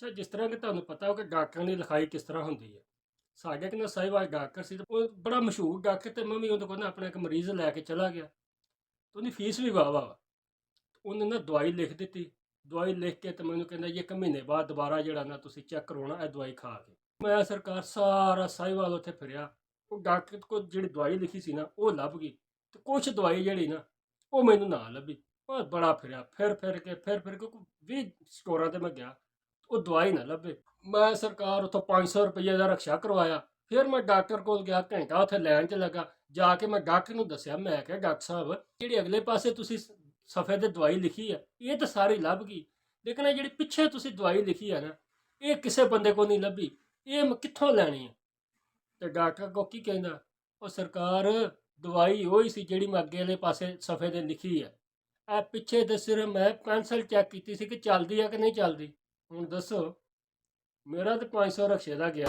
ਅੱਛਾ, ਜਿਸ ਤਰ੍ਹਾਂ ਕਿ ਤੁਹਾਨੂੰ ਪਤਾ ਹੋ ਕਿ ਡਾਕਟਰਾਂ ਦੀ ਲਿਖਾਈ ਕਿਸ ਤਰ੍ਹਾਂ ਹੁੰਦੀ ਹੈ। ਸਾਡੇ ਇੱਕ ਨਾ ਸਾहिਵਾਲ ਡਾਕਟਰ ਸੀ ਤੇ ਉਹ ਬੜਾ ਮਸ਼ਹੂਰ ਡਾਕਟਰ, ਤੇ ਮੈਂ ਵੀ ਉਹਦੇ ਕੋਲ ਨਾ ਆਪਣਾ ਇੱਕ ਮਰੀਜ਼ ਲੈ ਕੇ ਚਲਾ ਗਿਆ ਤੇ ਉਹਦੀ ਫੀਸ ਵੀ ਵਾਹ ਵਾ। ਉਹਨੇ ਨਾ ਦਵਾਈ ਲਿਖ ਦਿੱਤੀ। ਦਵਾਈ ਲਿਖ ਕੇ ਤੇ ਮੈਨੂੰ ਕਹਿੰਦਾ ਜੀ 1 ਮਹੀਨੇ ਬਾਅਦ ਦੁਬਾਰਾ ਜਿਹੜਾ ਨਾ ਤੁਸੀਂ ਚੈੱਕ ਕਰਵਾਉਣਾ ਇਹ ਦਵਾਈ ਖਾ ਕੇ। ਮੈਂ ਸਰਕਾਰ ਸਾਰਾ ਸਾहिਵਾਲ ਉੱਥੇ ਫਿਰਿਆ, ਉਹ ਡਾਕਟਰ ਕੋਲ ਜਿਹੜੀ ਦਵਾਈ ਲਿਖੀ ਸੀ ਨਾ ਉਹ ਲੱਭ ਗਈ, ਤੇ ਕੁਛ ਦਵਾਈ ਜਿਹੜੀ ਨਾ ਉਹ ਮੈਨੂੰ ਨਾ ਲੱਭੀ। ਉਹ ਬੜਾ ਫਿਰਿਆ, ਫਿਰ ਕੇ 20 ਸਟੋਰਾਂ ਤੇ ਮੈਂ ਗਿਆ, ਉਹ ਦਵਾਈ ਨਾ ਲੱਭੇ। ਮੈਂ ਸਰਕਾਰ ਉੱਥੋਂ 500 ਰੁਪਏ ਦਾ ਰਕਸ਼ਾ ਕਰਵਾਇਆ। ਫਿਰ ਮੈਂ ਡਾਕਟਰ ਕੋਲ ਗਿਆ, ਘੰਟਾ ਉੱਥੇ ਲਾਈਨ 'ਚ ਲੱਗਾ। ਜਾ ਕੇ ਮੈਂ ਡਾਕਟਰ ਨੂੰ ਦੱਸਿਆ, ਮੈਂ ਕਿਹਾ ਡਾਕਟਰ ਸਾਹਿਬ ਜਿਹੜੀ ਅਗਲੇ ਪਾਸੇ ਤੁਸੀਂ ਸਫੇ ਤੇ ਦਵਾਈ ਲਿਖੀ ਹੈ ਇਹ ਤਾਂ ਸਾਰੀ ਲੱਭ ਗਈ, ਲੇਕਿਨ ਇਹ ਜਿਹੜੀ ਪਿੱਛੇ ਤੁਸੀਂ ਦਵਾਈ ਲਿਖੀ ਹੈ ਨਾ ਇਹ ਕਿਸੇ ਬੰਦੇ ਕੋਲ ਨਹੀਂ ਲੱਭੀ, ਇਹ ਮੈਂ ਕਿੱਥੋਂ ਲੈਣੀ ਹੈ। ਤੇ ਡਾਕਟਰ ਕੋ ਕੀ ਕਹਿੰਦਾ, ਉਹ ਸਰਕਾਰ ਦਵਾਈ ਉਹੀ ਸੀ ਜਿਹੜੀ ਮੈਂ ਅੱਗੇ ਵਾਲੇ ਪਾਸੇ ਸਫੇ ਤੇ ਲਿਖੀ ਹੈ। ਇਹ ਪਿੱਛੇ ਤੇ ਸਿਰਫ ਮੈਂ ਪੈਨਸਲ ਚੈੱਕ ਕੀਤੀ ਸੀ ਕਿ ਚੱਲਦੀ ਹੈ ਕਿ ਨਹੀਂ ਚੱਲਦੀ। ਹੁਣ ਦੱਸੋ, ਮੇਰਾ ਤਾਂ 500 ਰਕਸ਼ੇ ਦਾ ਗਿਆ।